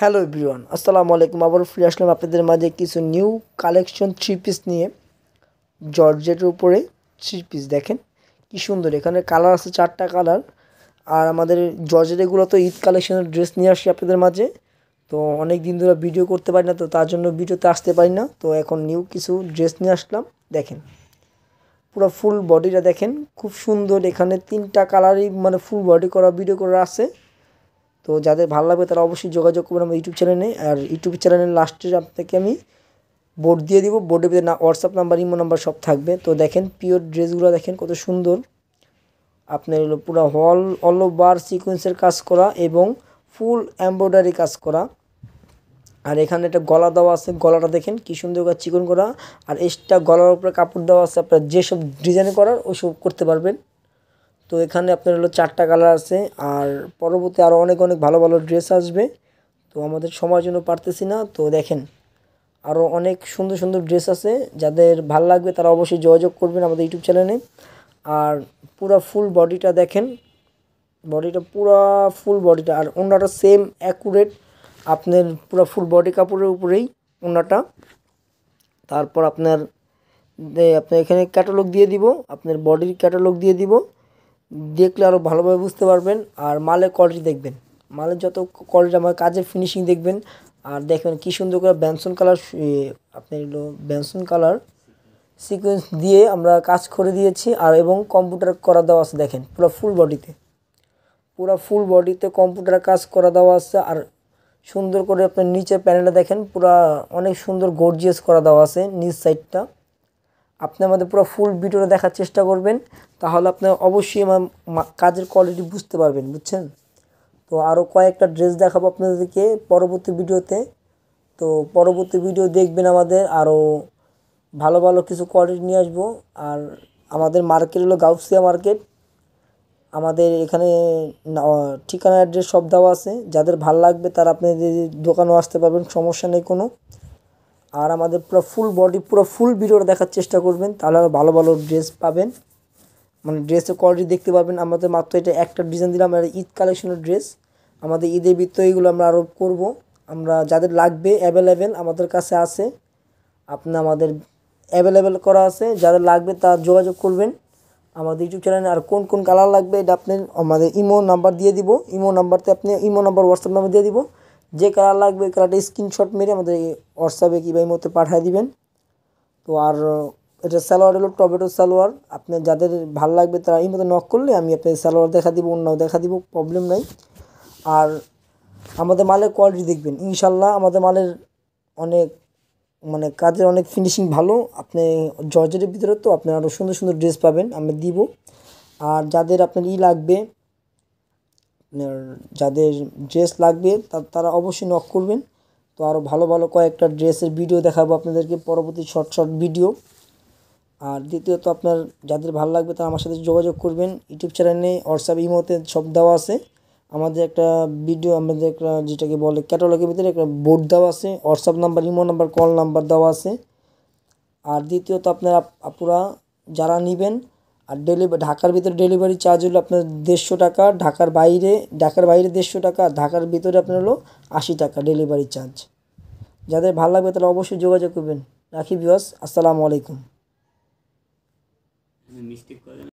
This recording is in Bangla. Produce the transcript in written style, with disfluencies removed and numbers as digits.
হ্যালো এভরিওয়ান, আসসালামু আলাইকুম। আবার ফিরে আসলাম আপনাদের মাঝে কিছু নিউ কালেকশন থ্রি পিস নিয়ে। জর্জেটের উপরে থ্রি পিস দেখেন কি সুন্দর। এখানে কালার আছে 4টা কালার। আর আমাদের জর্জেট এগুলো তো ঈদ কালেকশনের ড্রেস নিয়ে আসি আপনাদের মাঝে। তো অনেক দিন ধরে ভিডিও করতে পারি না, তো তার জন্য ভিডিওতে আসতে পারি না। তো এখন নিউ কিছু ড্রেস নিয়ে আসলাম। দেখেন পুরো ফুল বডিটা দেখেন খুব সুন্দর। এখানে 3টা কালারই মানে ফুল বডি করা ভিডিও করা আছে। তো যাদের ভালো লাগবে তারা অবশ্যই যোগাযোগ করবেন আমার ইউটিউব চ্যানেলে। আর ইউটিউব চ্যানেলের লাস্টে আপনাকে আমি বোর্ড দিয়ে দিব, বোর্ডের ভিতরে হোয়াটসঅ্যাপ নাম্বার, ইমো নাম্বার সব থাকবে। তো দেখেন পিওর ড্রেসগুলো দেখেন কত সুন্দর। আপনার হলো পুরো অল ওভার সিকোয়েন্সের কাজ করা এবং ফুল এমব্রয়ডারি কাজ করা। আর এখানে একটা গলা দেওয়া আছে, গলাটা দেখেন কি সুন্দর করে চিকন করা। আর এক্সট্রা গলার উপরে কাপড় দেওয়া আছে, আপনার যেসব ডিজাইন করার ওইসব করতে পারবেন। তো এখানে আপনার হলো 4টা কালার আছে। আর পরবর্তী আরও অনেক অনেক ভালো ভালো ড্রেস আসবে। তো আমাদের সময়ের জন্য পারতেছি না। তো দেখেন আরও অনেক সুন্দর সুন্দর ড্রেস আছে, যাদের ভাল লাগবে তারা অবশ্যই যোগাযোগ করবেন আমাদের ইউটিউব চ্যানেলে। আর পুরা ফুল বডিটা দেখেন, বডিটা পুরা ফুল বডিটা। আর ওড়নাটা সেম অ্যাকুরেট আপনার পুরা ফুল বডি কাপড়ের উপরেই ওড়নাটা। তারপর আপনার এখানে ক্যাটালগ দিয়ে দিব, আপনার বডির ক্যাটালগ দিয়ে দিব। দেখলে আরও ভালোভাবে বুঝতে পারবেন। আর মালের কোয়ালিটি দেখবেন, মালের যত কোয়ালিটি আমার কাজের ফিনিশিং দেখবেন। আর দেখবেন কী সুন্দর করে ব্যানসন কালার, আপনার হলো ব্যানসন কালার সিকোয়েন্স দিয়ে আমরা কাজ করে দিয়েছি। আর এবং কম্পিউটার করা দেওয়া আছে দেখেন পুরো ফুল বডিতে, পুরো ফুল বডিতে কম্পিউটার কাজ করা দেওয়া আছে। আর সুন্দর করে আপনার নিচের প্যানেলটা দেখেন পুরো অনেক সুন্দর গর্জিয়াস করা দেওয়া আছে নিচ সাইডটা। আপনি আমাদের পুরো ফুল ভিডিওটা দেখার চেষ্টা করবেন, তাহলে আপনি অবশ্যই আমার কাজের কোয়ালিটি বুঝতে পারবেন, বুঝছেন। তো আরও কয়েকটা ড্রেস দেখাবো আপনাদেরকে পরবর্তী ভিডিওতে। তো পরবর্তী ভিডিও দেখবেন আমাদের আরও ভালো ভালো কিছু কোয়ালিটি নিয়ে আসবো। আর আমাদের মার্কেট হলো গাউসিয়া মার্কেট। আমাদের এখানে ঠিকানা অ্যাড্রেস সব দেওয়া আছে, যাদের ভালো লাগবে তারা আপনাদের দোকানেও আসতে পারবেন, সমস্যা নেই কোনো। আর আমাদের পুরো ফুল বডি পুরো ফুল ভিডিওটা দেখার চেষ্টা করবেন, তাহলে আরও ভালো ভালো ড্রেস পাবেন, মানে ড্রেসের কোয়ালিটি দেখতে পাবেন। আমাদের মাত্র এটা একটা ডিজাইন দিলাম, আর ঈদ কালেকশনের ড্রেস। আমাদের ঈদের ভিতরে এইগুলো আমরা আরও করব। আমরা যাদের লাগবে অ্যাভেলেবেল আমাদের কাছে আছে, আপনি আমাদের অ্যাভেলেবেল করা আছে, যাদের লাগবে তার যোগাযোগ করবেন আমাদের ইউটিউব চ্যানেলে। আর কোন কোন কালার লাগবে এটা আপনি আমাদের ইমো নাম্বার দিয়ে দিব, ইমো নাম্বারতে আপনি ইমো নাম্বার হোয়াটসঅ্যাপ নাম্বার দিয়ে দিব। যে কালার লাগবে ওই কালারটা স্ক্রিনশট মেরে আমাদের হোয়াটসঅ্যাপে কিংবা ইমোতে পাঠিয়ে দিবেন। তো আর এটা সালোয়ার হলো টমেটো সালোয়ার। আপনার যাদের ভালো লাগবে তারা এই মতো নক করলে আমি আপনাদের সালোয়ার দেখা দিব, অন্যও দেখা দিব, প্রবলেম নাই। আর আমাদের মালের কোয়ালিটি দেখবেন, ইনশাল্লাহ আমাদের মালের অনেক মানে কাজের অনেক ফিনিশিং ভালো। আপনি জর্জেটের ভিতরে তো আপনি আরও সুন্দর সুন্দর ড্রেস পাবেন আমি দিব। আর যাদের আপনার লাগবে, আপনার যাদের ড্রেস লাগবে তারা অবশ্যই নক করবেন। তো আরও ভালো ভালো কয়েকটা ড্রেসের ভিডিও দেখাবো আপনাদেরকে পরবর্তী শর্ট শর্ট ভিডিও। আর দ্বিতীয়ত আপনার যাদের ভালো লাগবে তারা আমার সাথে যোগাযোগ করবেন ইউটিউব চ্যানেলে, হোয়াটসঅ্যাপ ইমোতে সব দেওয়া আছে। আমাদের একটা ভিডিও, আমাদের একটা যেটাকে বলে ক্যাটালগের ভিতরে একটা বোর্ড দেওয়া আছে, WhatsApp number, imo number, call number দেওয়া আছে। আর দ্বিতীয়ত আপনার আপুরা যারা নেবেন, আর ঢাকার ভিতরে ডেলিভারি চার্জ হলো আপনার 150 টাকা, ঢাকার বাইরে 150 টাকা, ঢাকার ভিতরে আপনার হলো 80 টাকা ডেলিভারি চার্জ। যাদের ভালো লাগবে তারা অবশ্যই যোগাযোগ করবেন। রাখি ভিউয়ার্স, আসসালামু আলাইকুম।